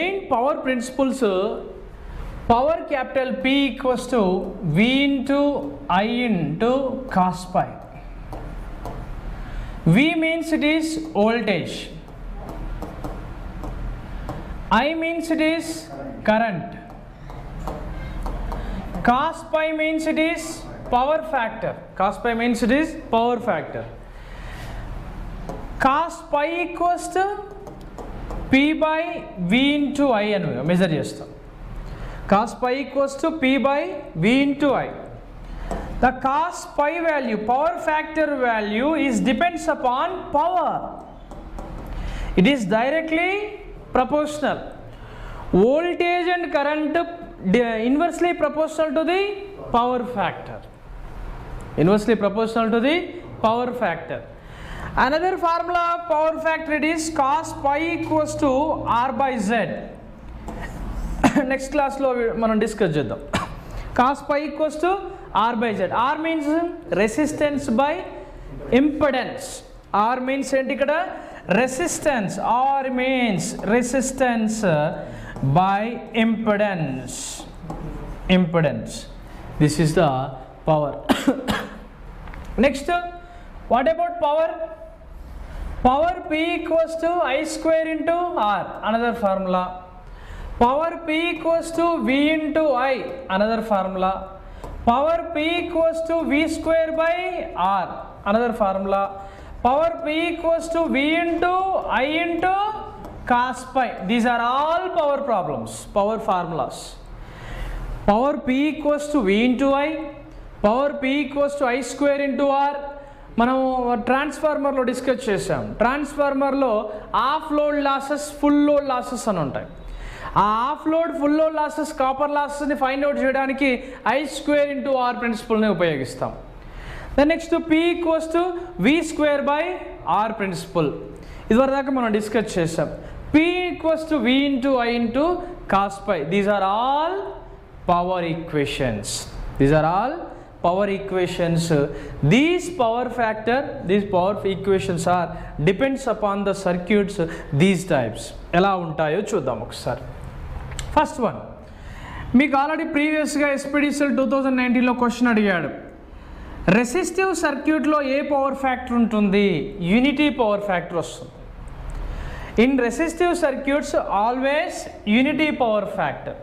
In power principles, power capital P equals to V into I into cos pi. V means it is voltage, I means it is current, cos pi means it is power factor. Cos pi means it is power factor. Cos pi equals to P by V into I అని measure చేస్తాం. Cos pi equals to P by V into I. The cos pi value, power factor value, is depends upon power. It is directly proportional. Voltage and current inversely proportional to the power factor. Inversely proportional to the power factor. Another formula of power factor, it is cos pi equals to R by Z. Next class lo మనం discuss చేద్దాం. Cos pi equals to R by Z. R means resistance by impedance. R means ఏంటి ఇక్కడ resistance. R means resistance by impedance. Impedance. This is the power. Next, what about power? Power P equals to I square into R, another formula. Power P equals to V into I, another formula. Power P equals to V square by R, another formula. Power P equals to V into I into cos pi. These are all power problems, power formulas. Power P equals to V into I, power P equals to I square into R. మనం ట్రాన్స్ఫార్మర్లో discuss చేసాం. ట్రాన్స్ఫార్మర్లో half load losses, full load losses అని ఉంటాయి. ఆ half load, full load losses, copper లాసెస్ని find out చేయడానికి I square into R ప్రిన్సిపల్ని ఉపయోగిస్తాం. Then next P equals to V square by R principle, ఇదివరదాకా మనం డిస్కస్ చేసాం. P equals to V into I into cos phi. These are all power equations. These are all power equations. These power factor, these power equations are depends upon the circuits. These types ఎలా ఉంటాయో చూద్దాం ఒకసారి. First one, మీకు already ప్రీవియస్గా SPDCL 2019లో question అడిగాడు. Resistive సర్క్యూట్లో ఏ పవర్ ఫ్యాక్టర్ ఉంటుంది? యూనిటీ పవర్ ఫ్యాక్టర్ వస్తుంది. In resistive circuits always unity power factor.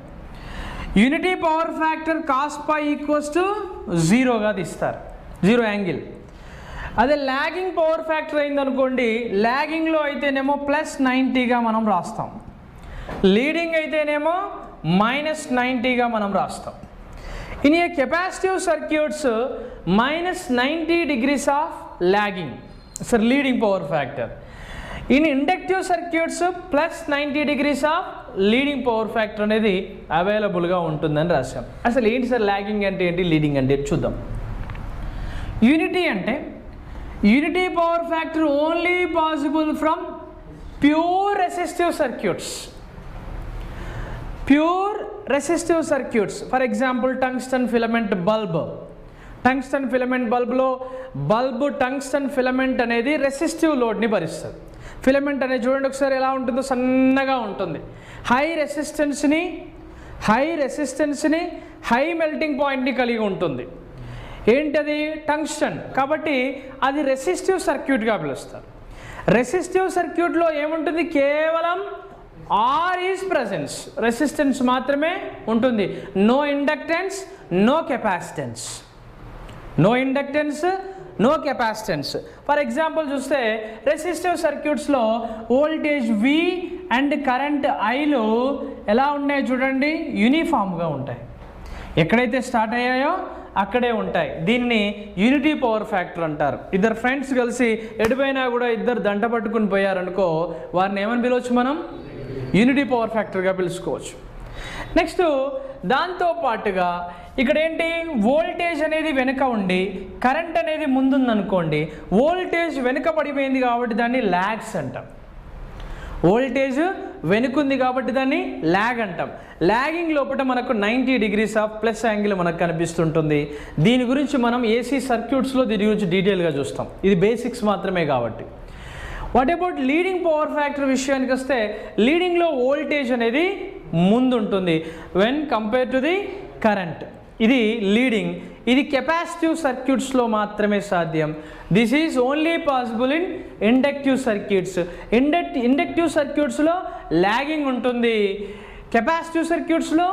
Unity power factor cos phi equals to 0గా తీస్తారు, 0 యాంగిల్. అదే లాగింగ్ పవర్ ఫ్యాక్టర్ అయిందనుకోండి, లాగింగ్లో అయితేనేమో +90గా మనం రాస్తాం, లీడింగ్ అయితేనేమో -90గా మనం రాస్తాం. In a capacitive circuits -90 degrees of lagging, sir leading power factor. In inductive circuits +90 degrees of leading power factor అనేది అవైలబుల్గా ఉంటుందని రాశాం. అసలు ఏంటి సార్ లాగింగ్ అంటే ఏంటి, లీడింగ్ అంటే చూద్దాం. యూనిటీ అంటే unity power factor only possible from pure resistive circuits. Pure resistive circuits, for example tungsten filament bulb. Tungsten filament బల్బ్లో టంగ్స్టన్ ఫిలమెంట్ అనేది రెసిస్టివ్ లోడ్ని భరిస్తుంది. ఫిలమెంట్ అనేది చూడండి ఒకసారి ఎలా ఉంటుందో, సన్నగా ఉంటుంది. హై రెసిస్టెన్స్ని హై మెల్టింగ్ పాయింట్ని కలిగి ఉంటుంది. ఏంటది? టంగ్స్టన్. కాబట్టి అది రెసిస్టివ్ సర్క్యూట్గా పిలుస్తారు. రెసిస్టివ్ సర్క్యూట్లో ఏముంటుంది? కేవలం ఆర్ ఈజ్ ప్రెసెన్స్, రెసిస్టెన్స్ మాత్రమే ఉంటుంది. No inductance, no capacitance. No inductance, no capacitance. For example చూస్తే రెసిస్టివ్ సర్క్యూట్స్లో వోల్టేజ్ V అండ్ కరెంట్ Iలు ఎలా ఉన్నాయి చూడండి, యూనిఫామ్గా ఉంటాయి. ఎక్కడైతే స్టార్ట్ అయ్యాయో అక్కడే ఉంటాయి. దీన్ని యూనిటీ పవర్ ఫ్యాక్టర్ అంటారు. ఇద్దరు ఫ్రెండ్స్ కలిసి ఎడిపోయినా కూడా ఇద్దరు దంట పట్టుకుని పోయారనుకో, వారిని ఏమని పిలవచ్చు మనం? యూనిటీ పవర్ ఫ్యాక్టర్గా పిలుచుకోవచ్చు. నెక్స్ట్ దాంతో పాటుగా ఇక్కడ ఏంటి, వోల్టేజ్ అనేది వెనుక ఉండి కరెంట్ అనేది ముందుందనుకోండి, వోల్టేజ్ వెనుక పడిపోయింది కాబట్టి దాన్ని ల్యాగ్స్ అంటాం. వోల్టేజ్ వెనుకుంది కాబట్టి దాన్ని ల్యాగ్ అంటాం. లాగింగ్ లోపల మనకు 90 degrees ఆఫ్ ప్లస్ యాంగిల్ మనకు కనిపిస్తుంటుంది. దీని గురించి మనం ఏసీ సర్క్యూట్స్లో దీని గురించి డీటెయిల్గా చూస్తాం. ఇది బేసిక్స్ మాత్రమే కాబట్టి. What about leading power factor విషయానికి వస్తే లీడింగ్లో వోల్టేజ్ అనేది ముందు ఉంటుంది when compare to the current. ఇది లీడింగ్. ఇది కెపాసిటివ్ సర్క్యూట్స్లో మాత్రమే సాధ్యం. This is only possible in inductive circuits. Inductive సర్క్యూట్స్లో లాగింగ్ ఉంటుంది, కెపాసిటివ్ సర్క్యూట్స్లో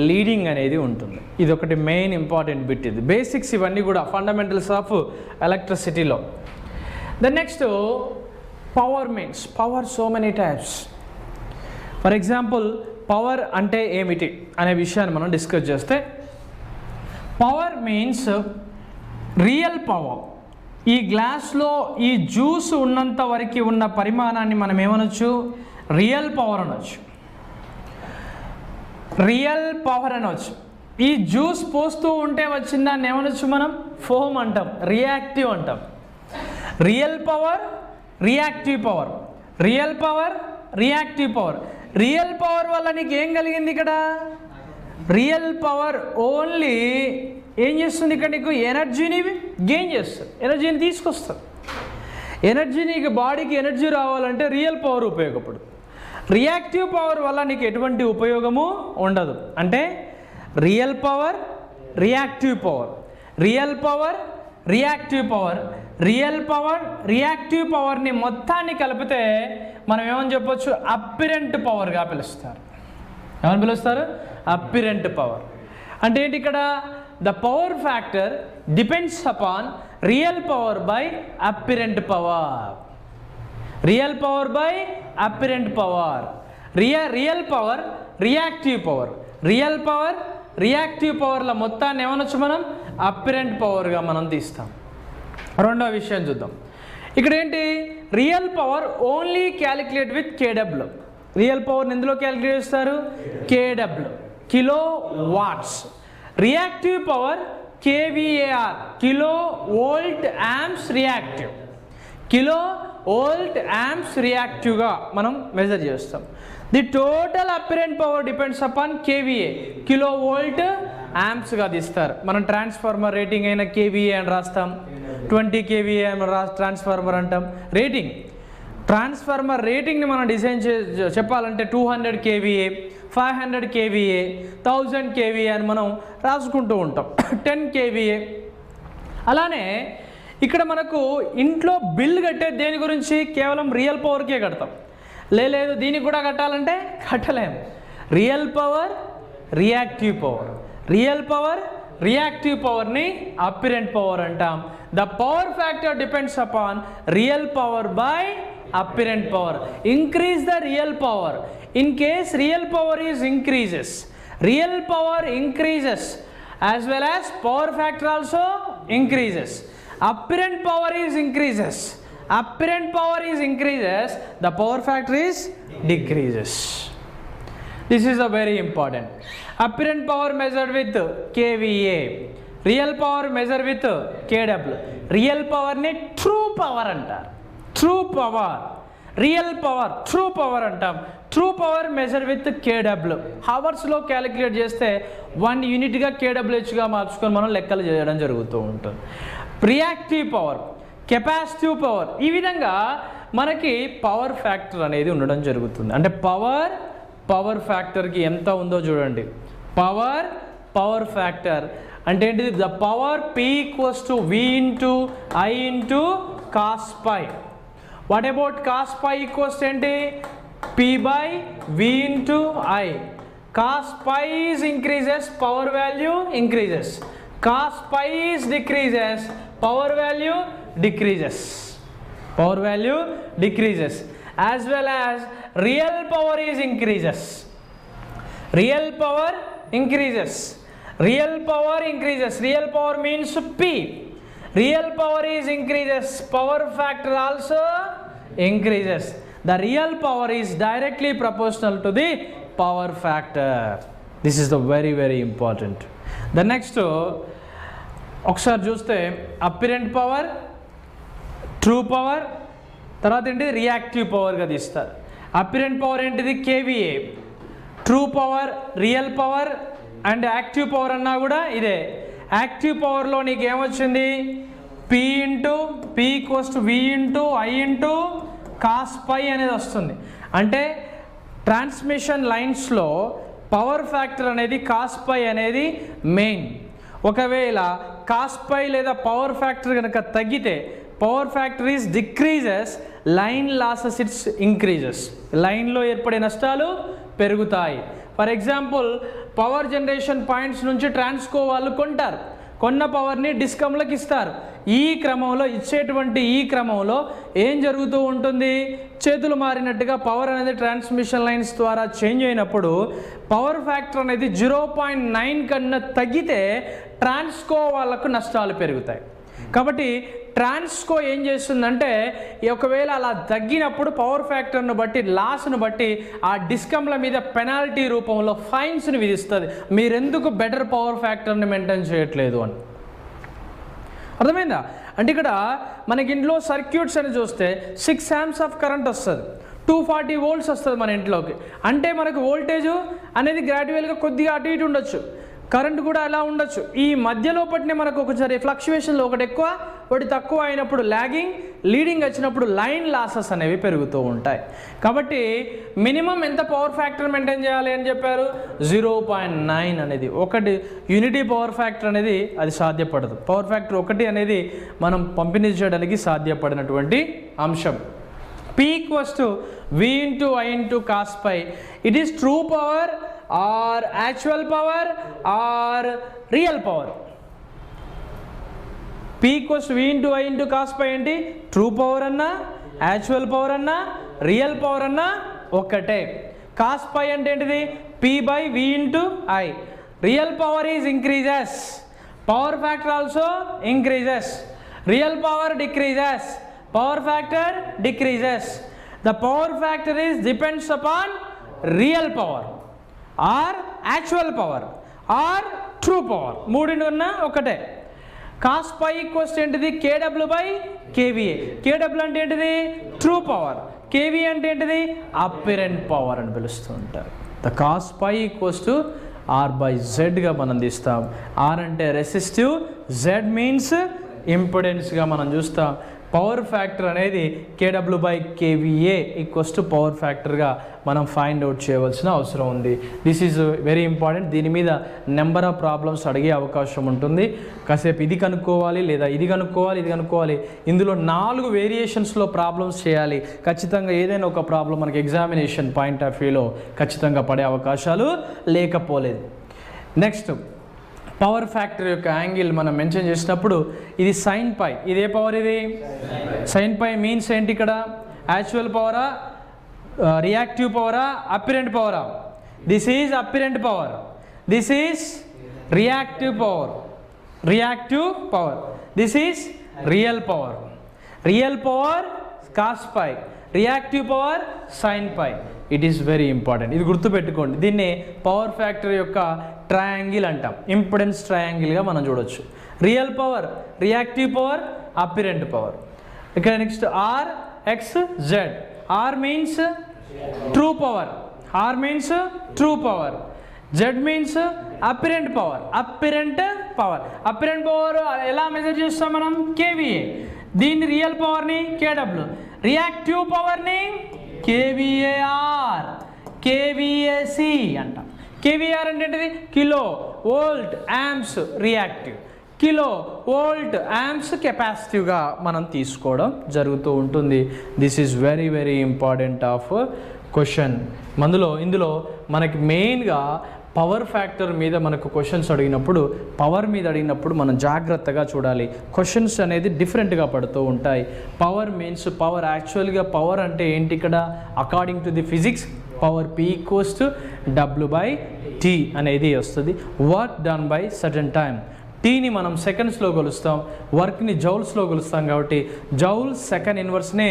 లీడింగ్ అనేది ఉంటుంది. ఇది ఒకటి మెయిన్ ఇంపార్టెంట్ బిట్. ఇది బేసిక్స్, ఇవన్నీ కూడా ఫండమెంటల్స్ ఆఫ్ ఎలక్ట్రిసిటీలో. The next power means power so many types. For example power అంటే ఏమిటి అనే విషయాన్ని మనం డిస్కస్ చేస్తే, పవర్ మీన్స్ రియల్ పవర్. ఈ గ్లాస్లో ఈ జ్యూస్ ఉన్నంత వరకు ఉన్న పరిమాణాన్ని మనం ఏమనొచ్చు? రియల్ పవర్ అనొచ్చు. రియల్ పవర్ అనొచ్చు. ఈ జ్యూస్ పోస్తూ ఉంటే వచ్చిన దాన్ని ఏమనొచ్చు మనం? ఫోమ్ అంటాం, రియాక్టివ్ అంటాం. Real power, reactive power, real power, reactive power. Real power వల్ల నీకు ఏం కలిగింది ఇక్కడ? రియల్ పవర్ ఓన్లీ ఏం చేస్తుంది ఇక్కడ? నీకు ఎనర్జీని గెయిన్ చేస్తుంది, ఎనర్జీని తీసుకొస్తుంది. ఎనర్జీ, నీకు బాడీకి ఎనర్జీ రావాలంటే రియల్ పవర్ ఉపయోగపడుతుంది. రియాక్టివ్ పవర్ వల్ల నీకు ఎటువంటి ఉపయోగము ఉండదు. అంటే real power, reactive power, real power, reactive power, real power, reactive పవర్ని మొత్తాన్ని కలిపితే మనం ఏమని చెప్పొచ్చు? అప్పిరెంట్ పవర్గా పిలుస్తారు. ఏమని పిలుస్తారు? Apparent power. అంటే ఏంటి ఇక్కడ? The power factor depends upon real power by apparent power. Real power by apparent power. Real power, reactive power, real power, reactive పవర్ల మొత్తాన్ని ఏమనొచ్చు మనం? అప్పిరెంట్ పవర్గా మనం తీస్తాం. రెండో విషయం చూద్దాం. ఇక్కడ ఏంటి? Real power only calculate with KW. Real పవర్ని ఎందులో క్యాలిక్యులేట్ చేస్తారు? KW, kilo watts. Reactive power KVAR, kilo volt amps reactive. Kilo volt amps రియాక్టివ్గా మనం మెజర్ చేస్తాం. The total apparent power depends upon KVA, kilo volt యాంప్స్గా తీస్తారు. మనం transformer rating అయిన కేవీఏ అని రాస్తాం, 20 kVA అని ట్రాన్స్ఫార్మర్ అంటాం. రేటింగ్, ట్రాన్స్ఫార్మర్ రేటింగ్ని మనం డిజైన్ చెప్పాలంటే 200 kVA, 500 kVA, 1000 kVA అని మనం రాసుకుంటూ ఉంటాం. 10 kVA. అలానే ఇక్కడ మనకు ఇంట్లో బిల్ కట్టేది దేని గురించి? కేవలం రియల్ పవర్కే కడతాం. లేదు దీనికి కూడా కట్టాలంటే కట్టలేము. Real power, reactive power, real power, reactive పవర్ని అప్పిరెంట్ పవర్ అంటాం. The power factor depends upon real power by apparent power. Increase the real power. In case real power is increases, real power increases as well as power factor also increases. Apparent power is increases, apparent power is increases, the power factor is decreases. This is a very important. Apparent power measured with kVA, real power measured with kW. Real power ni true power antar. True power, real power, true power అంటాం. True power measure with KW. హవర్స్లో క్యాలిక్యులేట్ చేస్తే 1 యూనిట్గా కేడబ్ల్యూహెచ్గా మార్చుకొని మనం లెక్కలు చేయడం జరుగుతూ ఉంటుంది. రియాక్టివ్ పవర్, కెపాసిటివ్ పవర్, ఈ విధంగా మనకి పవర్ ఫ్యాక్టర్ అనేది ఉండడం జరుగుతుంది. అంటే పవర్ ఫ్యాక్టర్కి ఎంత ఉందో చూడండి. పవర్ ఫ్యాక్టర్ అంటే ఏంటిది? The power P equals to V into I into cos pi. What about cos pi equals to P by V into I. Cos pi is increases, power value increases. Cos pi is decreases, power value decreases. Power value decreases. As well as real power is increases. Real power increases. Real power increases. Real power means P. Real power is increases, power factor also increases. The real power is directly proportional to the power factor. This is the very very important. The next ఒకసారి చూస్తే అప్పిరెంట్ power, true power, తర్వాత ఏంటిది? Reactive పవర్గా తీస్తారు. Apparent power ఏంటిది? KVA. True power, real power and active power అన్నా కూడా ఇదే. యాక్టివ్ పవర్లో నీకు ఏమొచ్చింది? P equals to V into I into cos phi అనేది వస్తుంది. అంటే ట్రాన్స్మిషన్ లైన్స్లో పవర్ ఫ్యాక్టర్ అనేది కాస్ పై అనేది మెయిన్. ఒకవేళ కాస్ పై లేదా పవర్ ఫ్యాక్టర్ కనుక తగ్గితే power factor is decreases, line losses it's increases. లైన్లో ఏర్పడే నష్టాలు పెరుగుతాయి. For example power generation points నుంచి ట్రాన్స్కో వాళ్ళు కొంటారు, కొన్న పవర్ని డిస్కమ్లకు ఇస్తారు. ఈ క్రమంలో ఇచ్చేటువంటి ఈ క్రమంలో ఏం జరుగుతూ ఉంటుంది, చేతులు మారినట్టుగా పవర్ అనేది ట్రాన్స్మిషన్ లైన్స్ ద్వారా చేంజ్ అయినప్పుడు పవర్ ఫ్యాక్టర్ అనేది 0.9 కన్నా తగ్గితే ట్రాన్స్కో వాళ్ళకు నష్టాలు పెరుగుతాయి. కాబట్టి ట్రాన్స్కో ఏం చేస్తుందంటే ఒకవేళ అలా తగ్గినప్పుడు పవర్ ఫ్యాక్టర్ను బట్టి లాస్ను బట్టి ఆ డిస్కమ్ల మీద పెనాల్టీ రూపంలో ఫైన్స్ని విధిస్తుంది, మీరెందుకు బెటర్ పవర్ ఫ్యాక్టర్ని మెయింటైన్ చేయట్లేదు అని. అర్థమైందా? అంటే ఇక్కడ మనకి ఇంట్లో సర్క్యూట్స్ అని చూస్తే 6 amps ఆఫ్ కరెంట్ వస్తుంది, 240 volts వస్తుంది మన ఇంట్లోకి. అంటే మనకు వోల్టేజ్ అనేది గ్రాడ్యువల్గా కొద్దిగా అటు ఇటు ఉండొచ్చు, కరెంట్ కూడా అలా ఉండొచ్చు. ఈ మధ్యలో పట్టిన మనకు ఒకసారి ఫ్లక్చువేషన్లో ఒకటి ఎక్కువ ఒకటి తక్కువ అయినప్పుడు లీడింగ్ వచ్చినప్పుడు లైన్ లాసెస్ అనేవి పెరుగుతూ ఉంటాయి. కాబట్టి మినిమం ఎంత పవర్ ఫ్యాక్టర్ మెయింటైన్ చేయాలి అని చెప్పారు, 0.9 అనేది. ఒకటి యూనిటీ పవర్ ఫ్యాక్టర్ అనేది అది సాధ్యపడదు. పవర్ ఫ్యాక్టర్ 1 అనేది మనం పంపిణీ చేయడానికి సాధ్యపడినటువంటి అంశం. P equals to V into I into cos pi. It is true power or actual power or real power. P equals to V into I into cos pi ఏంటి? True power అన్నా actual power అన్నా real power అన్నా ఒక్కటే. Cos pi అంటే ఏంటిది? P by V into I. Real power is increases, power factor also increases. Real power decreases, power factor decreases. The power factor is depends upon real power or actual power or true power. మూడింటి ఉన్న ఒకటే. cos pi equals ఏంటిది? kW by kVA. kW అంటే ఏంటిది? True power. kVA అంటే ఏంటిది? అపిరెంట్ power అని పిలుస్తూ ఉంటారు. the cos pi equals to R by Z గా మనం తీస్తాం. R అంటే రెసిస్టివ్, Z మీన్స్ ఇంపిడెన్స్గా మనం చూస్తాం. పవర్ ఫ్యాక్టర్ అనేది KW by KVA equals to power ఫ్యాక్టర్గా మనం ఫైండ్ అవుట్ చేయవలసిన అవసరం ఉంది. This is very important. దీని మీద నెంబర్ ఆఫ్ ప్రాబ్లమ్స్ అడిగే అవకాశం ఉంటుంది. కాసేపు ఇది కనుక్కోవాలి, లేదా ఇది కనుక్కోవాలి, ఇది కనుక్కోవాలి. ఇందులో 4 వేరియేషన్స్లో ప్రాబ్లమ్స్ చేయాలి. ఖచ్చితంగా ఏదైనా ఒక ప్రాబ్లం మనకి ఎగ్జామినేషన్ పాయింట్ ఆఫ్ వ్యూలో ఖచ్చితంగా పడే అవకాశాలు లేకపోలేదు. నెక్స్ట్ పవర్ ఫ్యాక్టర్ యొక్క యాంగిల్ మనం మెన్షన్ చేసినప్పుడు ఇది సైన్ పై. ఇదే పవర్, ఇది సైన్ పై మీన్స్ ఏంటి? ఇక్కడ యాక్చువల్ పవరా, రియాక్టివ్ పవరా, అపిరెంట్ పవరా? This is apparent power, this is reactive power. Reactive power, this is real power. Real power cos phi, reactive power sine phi. It is very important, ఇది గుర్తుపెట్టుకోండి. దీన్ని power factor యొక్క triangle అంటాం, impedance ట్రయాంగిల్గా మనం చూడొచ్చు. రియల్ పవర్, రియాక్టివ్ పవర్, అపిరెంట్ పవర్. ఇక్కడ next R, X, Z. R means true power, R means true power. Z means అపిరెంట్ power, అపిరెంట్ power. అపిరెంట్ power ఎలా మెజర్ చేస్తాం మనం? KVA. దీన్ని రియల్ పవర్ని KW, రియాక్టివ్ పవర్ని KVAR, KVAC అంటాం. KVAR అంటే ఏంటిది? Kilo volt amps reactive, kilo volt amps కెపాసిటివ్గా మనం తీసుకోవడం జరుగుతూ ఉంటుంది. This is very very important of question. ఇందులో మనకి మెయిన్గా పవర్ ఫ్యాక్టర్ మీద మనకు క్వశ్చన్స్ అడిగినప్పుడు, పవర్ మీద అడిగినప్పుడు మనం జాగ్రత్తగా చూడాలి. క్వశ్చన్స్ అనేది డిఫరెంట్గా పడుతూ ఉంటాయి. పవర్ మీన్స్ పవర్, యాక్చువల్గా పవర్ అంటే ఏంటి? ఇక్కడ according to the physics power P equals to W by T అనేది వస్తుంది. Work done by certain time. టీని మనం సెకండ్స్లో కొలుస్తాం, వర్క్ని జౌల్స్లో కొలుస్తాం. కాబట్టి జౌల్ సెకండ్ ఇన్వర్స్నే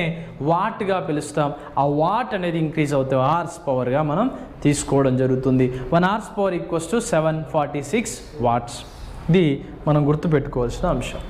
వాట్గా పిలుస్తాం. ఆ వాట్ అనేది ఇంక్రీజ్ అవుతే అవర్స్ పవర్గా మనం తీసుకోవడం జరుగుతుంది. 1 hours power equals to 746 watts. ఇది మనం గుర్తుపెట్టుకోవాల్సిన అంశం.